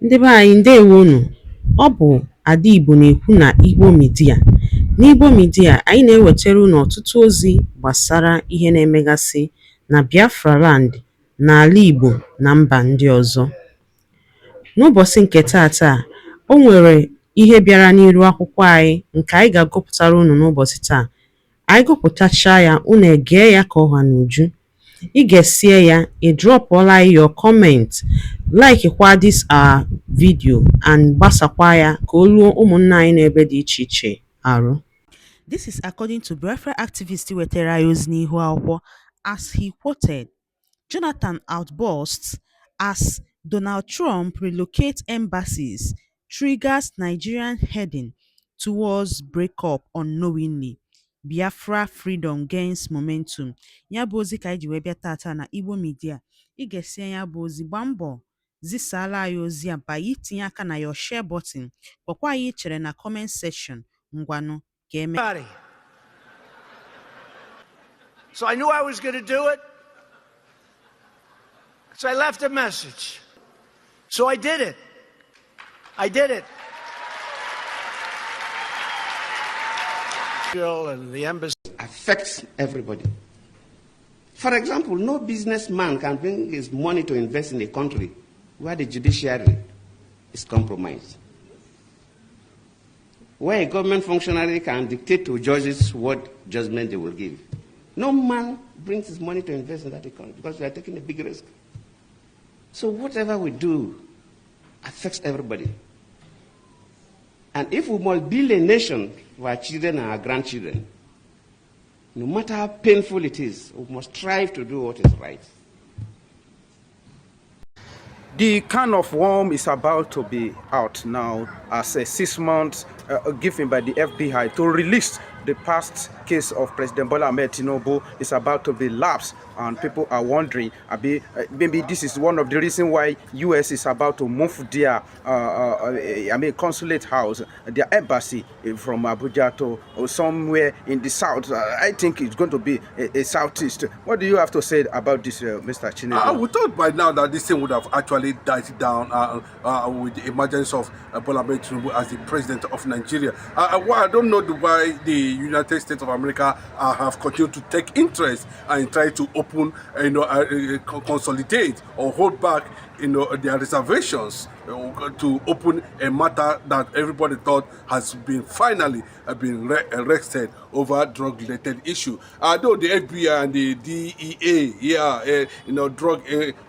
Ndị be anyị ndewonu. Ọ bụ Ada Igbo na-ekwu na Igbo Media. N'Igbo Media, anyị na-ewetara unu ọtụtụ ozi gbasara ihe na-emegasị na Biafra land, n'ala Igbo na mba ndị ọzọ. N'ụbọchị nke taata, o nwere ihe bịara n'iru akwụkwọ anyị nke anyị ga-agụpụtara unu n'ụbọchị taa. Anyị gụpụtachaa ya, unu egee ya ka ọha n'uju. Ị ga-esie ya, ị drọpụọla your comment, like kwa this our video and gbasakwa ya ka o ruo ụmụnna anyị n'ebe dị iche iche arụ. This is according to Biafra activist wetara ya ozi n'ihu akwụkwọ. As he quoted, Jonathan outbursts as Donald Trump relocates embassies triggers Nigerian heading towards breakup unknowingly. Biafra freedom gains momentum. Ya bụ ozi ka anyị ji wee bịa tata na Igbo Media. Ị ga-esi ya bụ ozi, gbaa mbọ zisala anyị ozi a banye itinye aka na your share button. Kwakwa anyị chere na comment section. Ngwanụ ka eme. So I knew I was going to do it. So I left a message. So I did it. I did it. And the embassy affects everybody. For example, no businessman can bring his money to invest in a country where the judiciary is compromised, where a government functionary can dictate to judges what judgment they will give. No man brings his money to invest in that economy because we are taking a big risk. So whatever we do affects everybody. And if we must build a nation for our children and our grandchildren, no matter how painful it is, we must strive to do what is right. The can of worm is about to be out now as a 6 months given by the FBI to release the past case of President Bola Ahmed Tinubu is about to be lapsed, and people are wondering, maybe this is one of the reasons why U.S. is about to move their, consulate house, their embassy from Abuja to somewhere in the south. I think it's going to be a southeast. What do you have to say about this, Mr. Chinedu? We thought by now that this thing would have actually died down with the emergence of Bola Ahmed Tinubu as the president of Nigeria. I don't know why the United States of America have continued to take interest and try to open, consolidate or hold back, their reservations to open a matter that everybody thought has been finally been arrested over drug-related issue. Though the FBI and the DEA, drug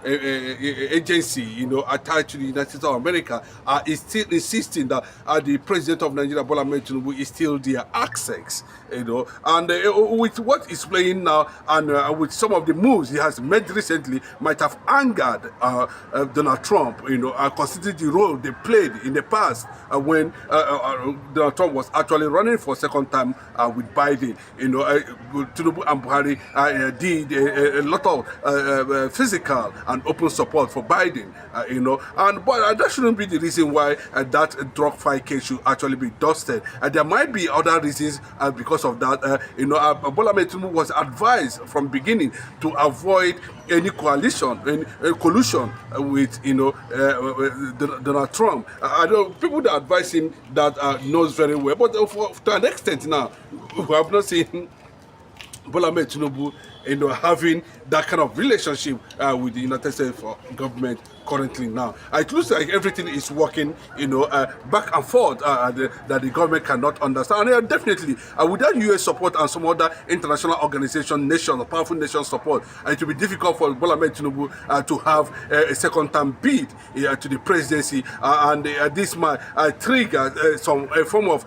agency, attached to the United States of America, is still insisting that the president of Nigeria, Bola Ahmed Tinubu, is still their access, and with what he's playing now and with some of the moves he has made recently might have angered Donald Trump, considering the role they played in the past when Donald Trump was actually running for a second time with Biden. Tinubu and Buhari did a lot of physical and open support for Biden, but that shouldn't be the reason why that drug fight case should actually be dusted. There might be other reasons because of that. Bola Ahmed Tinubu was advised from beginning to avoid any coalition, any collusion with Donald Trump. I don't people that advise him that knows very well, but to an extent now, we have not seen Bola Ahmed Tinubu having that kind of relationship with the United States government currently now. It looks like everything is working, back and forth that the government cannot understand. And definitely, without US support and some other international organization, nations, powerful nations support, it will be difficult for Bola Ahmed Tinubu to have a second-term bid to the presidency, and this might trigger some form of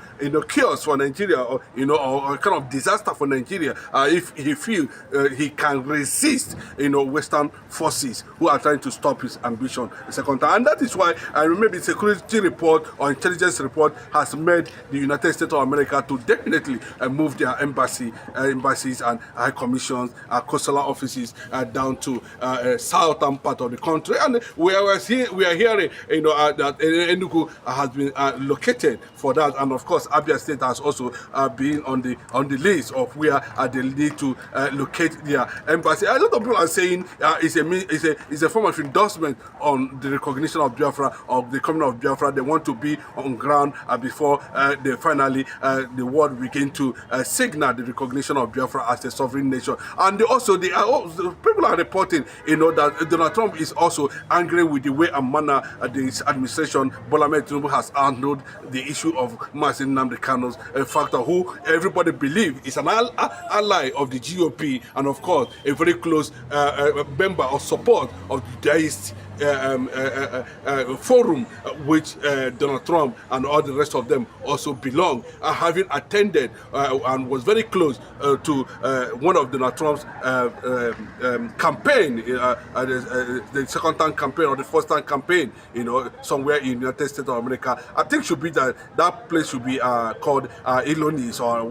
chaos for Nigeria, or or kind of disaster for Nigeria if he feels he can resist Western forces who are trying to stop his ambition a second time. And that is why I remember the security report or intelligence report has made the United States of America to definitely move their embassies and high commissions, consular offices down to southern part of the country. And we are hearing that Enugu has been located for that, and of course Abia State has also been on the list of where they need to locate relocate their embassy. A lot of people are saying it's a form of endorsement on the recognition of Biafra, of the coming of Biafra. They want to be on ground before they finally the world begin to signal the recognition of Biafra as a sovereign nation. And also the people are reporting, that Donald Trump is also angry with the way and manner this administration, Bola Ahmed Tinubu, has handled the issue of nnamdi Kanu's factor, who everybody believes is an ally of the GOP, and of course a very close member or support of the Daist forum, which Donald Trump and all the rest of them also belong, having attended and was very close to one of Donald Trump's campaign, the second time campaign or the first time campaign, somewhere in the United States of America. I think should be that place should be called Illinois, or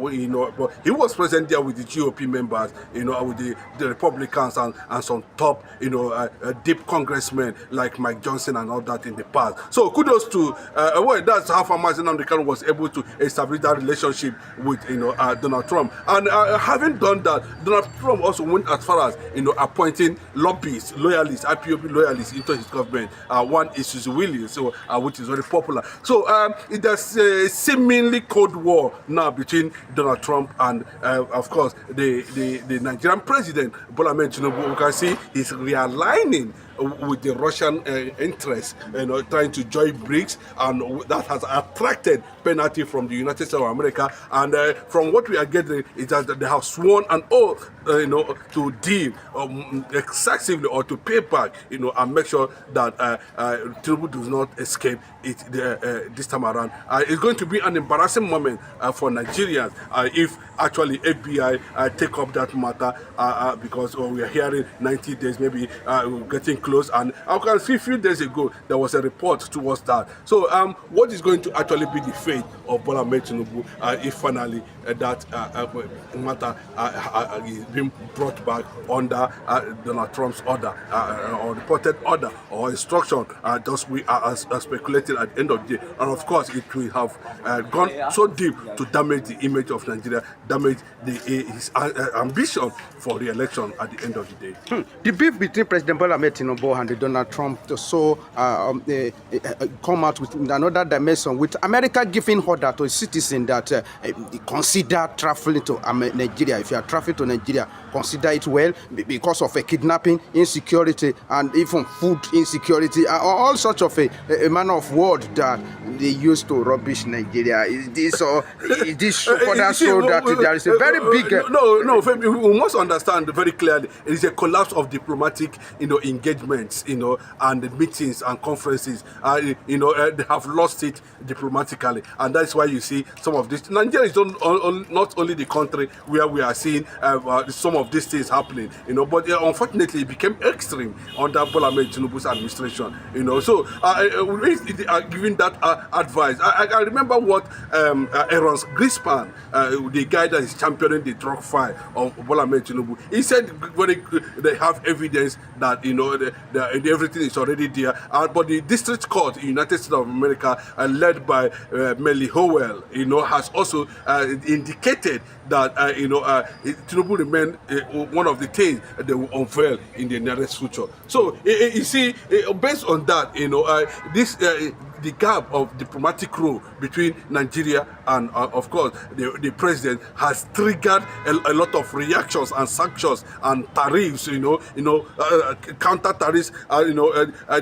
but he was present there with the GOP members, with the Republicans and some top, deep congressmen like Mike Johnson and all that in the past. So kudos to that's how nnamdi Kanu was able to establish that relationship with Donald Trump. And having done that, Donald Trump also went as far as appointing lobbyists, loyalists, IPOB loyalists into his government. One is Susie Williams, which is very popular. So there's a seemingly cold war now between Donald Trump and of course the Nigerian president Bola Ahmed Tinubu. You can see he's realigning with the Russian interests, trying to join BRICS, and that has attracted penalty from the United States of America. And from what we are getting is that they have sworn an oath, to deal excessively or to pay back, and make sure that Tinubu does not escape it this time around. It's going to be an embarrassing moment for Nigerians if actually FBI take up that matter, because we are hearing 90 days, maybe getting close. And I can see a few days ago there was a report towards that. So what is going to actually be the fate of Bola Ahmed Tinubu if finally that matter is being brought back under Donald Trump's order, or reported order or instruction, just we are speculating at the end of the day. And of course it will have gone so deep to damage the image of Nigeria, damage his ambition for re-election at the end of the day. The beef between President Bola Ahmed Tinubu and Donald Trump so come out with another dimension, with America giving order to a citizen that consider traveling to Nigeria. If you are traveling to Nigeria, consider it well, because of a kidnapping, insecurity, and even food insecurity, all sorts of a manner of word that they use to rubbish Nigeria. Is this further show that there is a very big no, we must understand very clearly it is a collapse of diplomatic engagements, and meetings and conferences. They have lost it diplomatically, and that's why you see some of this. Nigeria is not only the country where we are seeing some of these things happening, but unfortunately it became extreme under Bola Ahmed Tinubu's administration. So giving that advice, I remember what Aaron Grispan, the guy that is championing the drug fight of Bola Ahmed Tinubu, he said they have evidence that everything is already there, but the district court in the United States of America, led by Melly Howell, has also indicated that Tinubu remain one of the things they will unveil in the nearest future. So you see, based on that, the gap of diplomatic role between Nigeria and of course the president has triggered a lot of reactions and sanctions and tariffs, counter tariffs,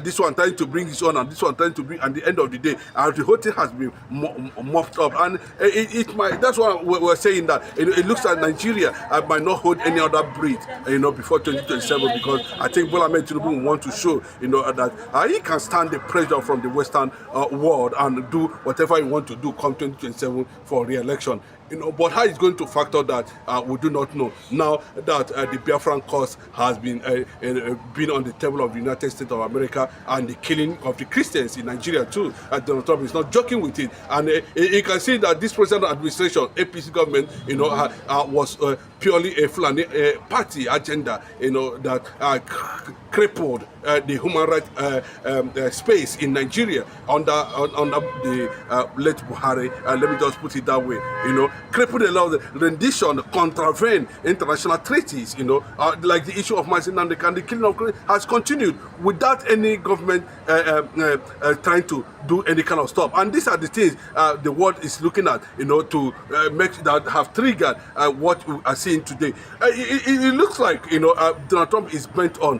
this one trying to bring his own and this one trying to bring, at the end of the day, the whole thing has been mopped up. And it might, that's why we're saying that it looks like Nigeria might not hold any other breath, before 2027, because I think Bola Ahmed Tinubu will want to show, that he can stand the pressure from the Western world and do whatever he wants to do come 2027 for re-election. But how it's going to factor that, we do not know. Now that the Biafran cause has been on the table of the United States of America, and the killing of the Christians in Nigeria too, Donald Trump is not joking with it. And you can see that this present administration, APC government, was purely a Fulani party agenda, that crippled the human rights space in Nigeria under the late Buhari. Let me just put it that way. crippled a lot of the rendition, contravene international treaties, like the issue of nnamdi, and the killing of Christians has continued without any government trying to do any kind of stop. And these are the things the world is looking at, to make that have triggered what we are seeing today. It looks like, Donald Trump is bent on,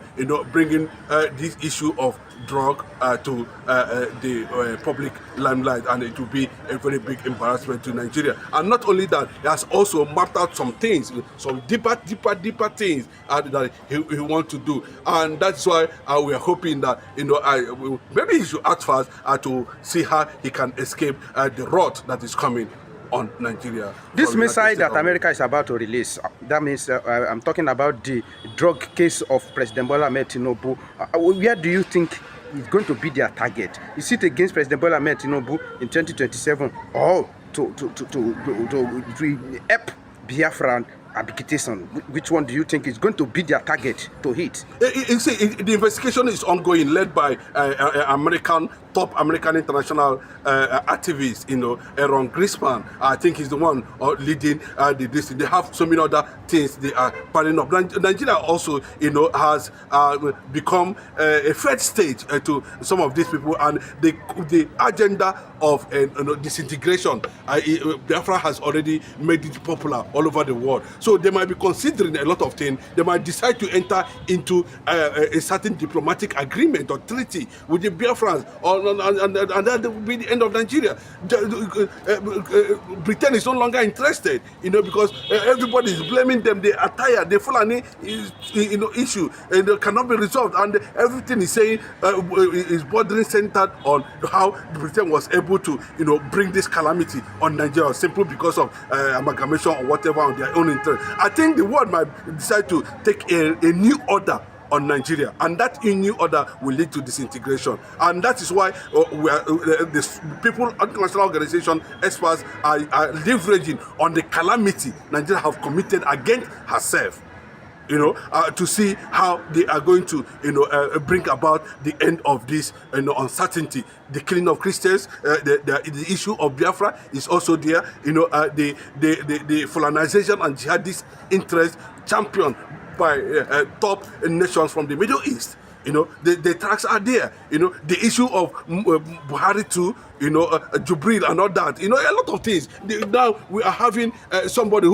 bringing this issue of drug to the public limelight, and it will be a very big embarrassment to Nigeria. And not only that, he has also mapped out some things, some deeper things that he wants to do, and that's why we are hoping that maybe he should act fast to see how he can escape the wrath that is coming on Nigeria. This missile that America is about to release, that means I'm talking about the drug case of President Bola Ahmed Tinubu. Where do you think is going to be their target? Is it against President Bola Ahmed Tinubu in 2027, or to help Biafra agitation? Which one do you think is going to be their target to hit? The investigation is ongoing, led by top American international activist, Aaron Grisman. I think he's the one leading this. They have so many other things they are piling up. Nigeria also, has become a threat state to some of these people, and the agenda of disintegration, Biafra has already made it popular all over the world. So they might be considering a lot of things. They might decide to enter into a certain diplomatic agreement or treaty with the Biafrans, and that will be the end of Nigeria. Britain is no longer interested, because everybody is blaming them. They are tired. The Fulani issue cannot be resolved, and everything is saying is bordering centered on how Britain was able to bring this calamity on Nigeria simply because of amalgamation or whatever on their own interest. I think the world might decide to take a new order on Nigeria, and that new order will lead to disintegration. And that is why the people, international organization, experts are leveraging on the calamity Nigeria have committed against herself, to see how they are going to, bring about the end of this, uncertainty. The killing of Christians, the issue of Biafra is also there. The Fulanization and jihadist interest championed by top nations from the Middle East. The tracks are there. The issue of Buhari too, Jubril and all that. A lot of things. Now we are having somebody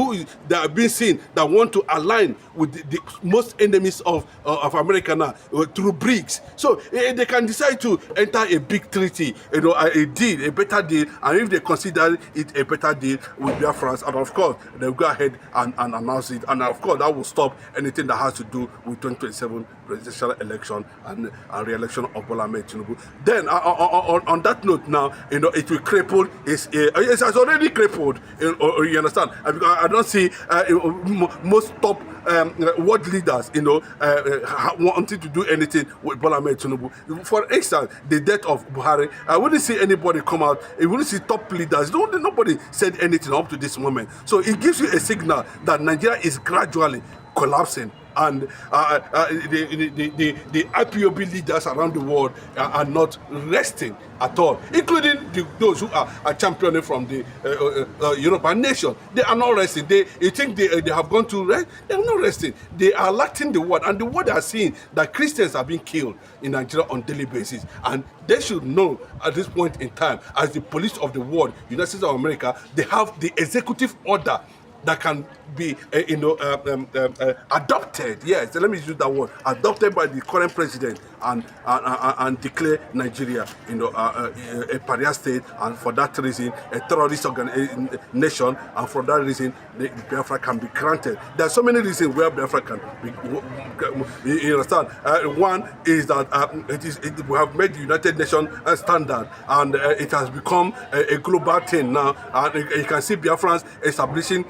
that have been seen that want to align with the most enemies of America now through BRICS. So they can decide to enter a big treaty, a deal, a better deal, and if they consider it a better deal with their friends, and of course they'll go ahead and announce it, and of course that will stop anything that has to do with 2027 presidential election and re-election of Bola Ahmed Tinubu. Then on that note now, it will cripple. It has already crippled. You understand? I don't see most top world leaders, wanting to do anything with Bola Ahmed Tinubu. For instance, the death of Buhari, I wouldn't see anybody come out. I wouldn't see top leaders. Nobody said anything up to this moment. So it gives you a signal that Nigeria is gradually collapsing, and the IPOB leaders around the world are not resting at all, including those who are championing from the European nation. They are not resting. You think they have gone to rest? They are not resting. They are lacking the word, and the world are seeing that Christians are being killed in Nigeria on a daily basis, and they should know at this point in time, as the police of the world, United States of America, they have the executive order that can be, adopted. Yes, let me use that word. Adopted by the current president and declare Nigeria, a pariah state, and for that reason, a terrorist nation, and for that reason, Biafra can be granted. There are so many reasons where Biafra can be. You understand? One is that we have made the United Nations standard, and it has become a global thing now. And you can see Biafrans establishing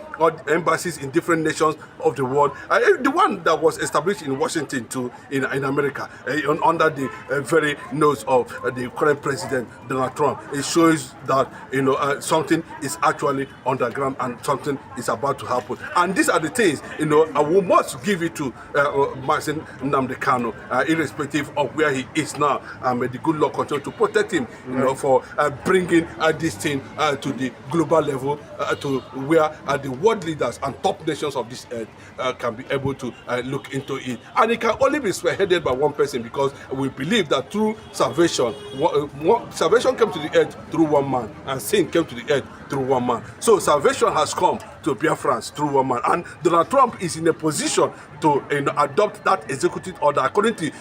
embassies in different nations of the world. The one that was established in Washington too, in America, under the very nose of the current president, Donald Trump. It shows that, something is actually underground and something is about to happen. And these are the things, we must give it to nnamdi Kanu, irrespective of where he is now. May the good Lord continue to protect him, for bringing this thing to the global level, to where the world leaders and top nations of this earth can be able to look into it. And it can only be spearheaded by one person, because we believe that through salvation, salvation came to the earth through one man, and sin came to the earth through one man. So salvation has come to Biafrans through one man, and Donald Trump is in a position to adopt that executive order according to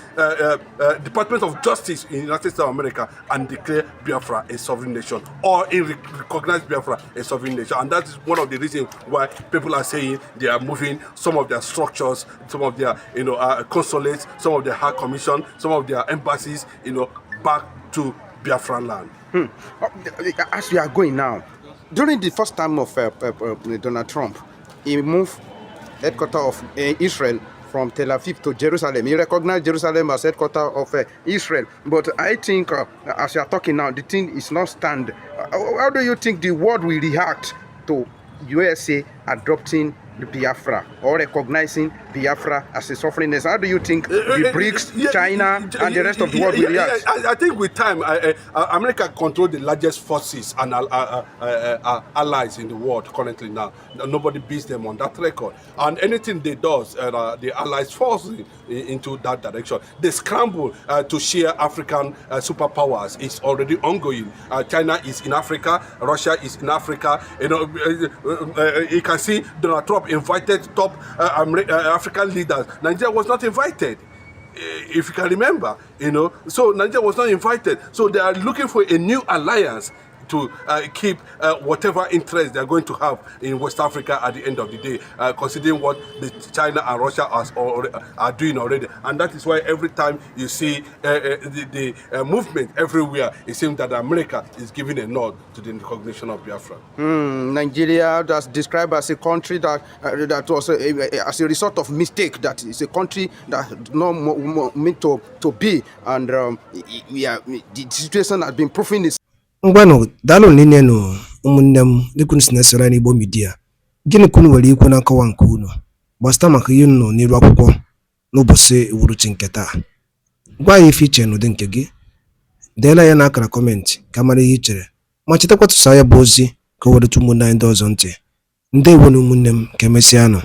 Department of Justice in the United States of America, and declare Biafra a sovereign nation, or recognize Biafra a sovereign nation. And that is one of the reasons why people are saying they are moving some of their structures, some of their consulates, some of their high commission, some of their embassies, back to Biafran land. As we are going now, during the first time of Donald Trump, he moved headquarters of Israel from Tel Aviv to Jerusalem. He recognized Jerusalem as headquarters of Israel. But I think, as you are talking now, the thing is not stand. How do you think the world will react to USA adopting the Biafra or recognizing Biafra as a sovereign nation? How do you think the BRICS, China, and the rest of the world will react? I think with time, America controls the largest forces and allies in the world currently now. Nobody beats them on that record. And anything they do, the allies force into that direction. The scramble to share African superpowers is already ongoing. China is in Africa, Russia is in Africa. You can see Donald Trump invited top African leaders. Nigeria was not invited, if you can remember, so Nigeria was not invited. So they are looking for a new alliance to keep whatever interest they are going to have in West Africa at the end of the day, considering what the China and Russia are doing already. And that is why every time you see the movement everywhere, it seems that America is giving a nod to the recognition of Biafra. Nigeria, that's described as a country that was as a result of mistake, that is a country that not meant to be, and the situation has been proving its. Ngwano dalo nene no ụmụnne m dịka si na-esere n'Igbo Media, gịnị ka unu nwere ikwu na nkọwa nke unu gbasara maka ihe nọ n'iru akwụkwọ n'ụbọchị uhuruchi nke taa? Gwa anyị ife iche n'ụdị nke gị, deela ya n'akara kọmentị ka mara ihe i chere, ma chetakwa tụsa ya bụ ozi ka o were ụmụnne anyị ndị ọzọ ntị. Ndewo na ụmụnne m, ka emesịanụ.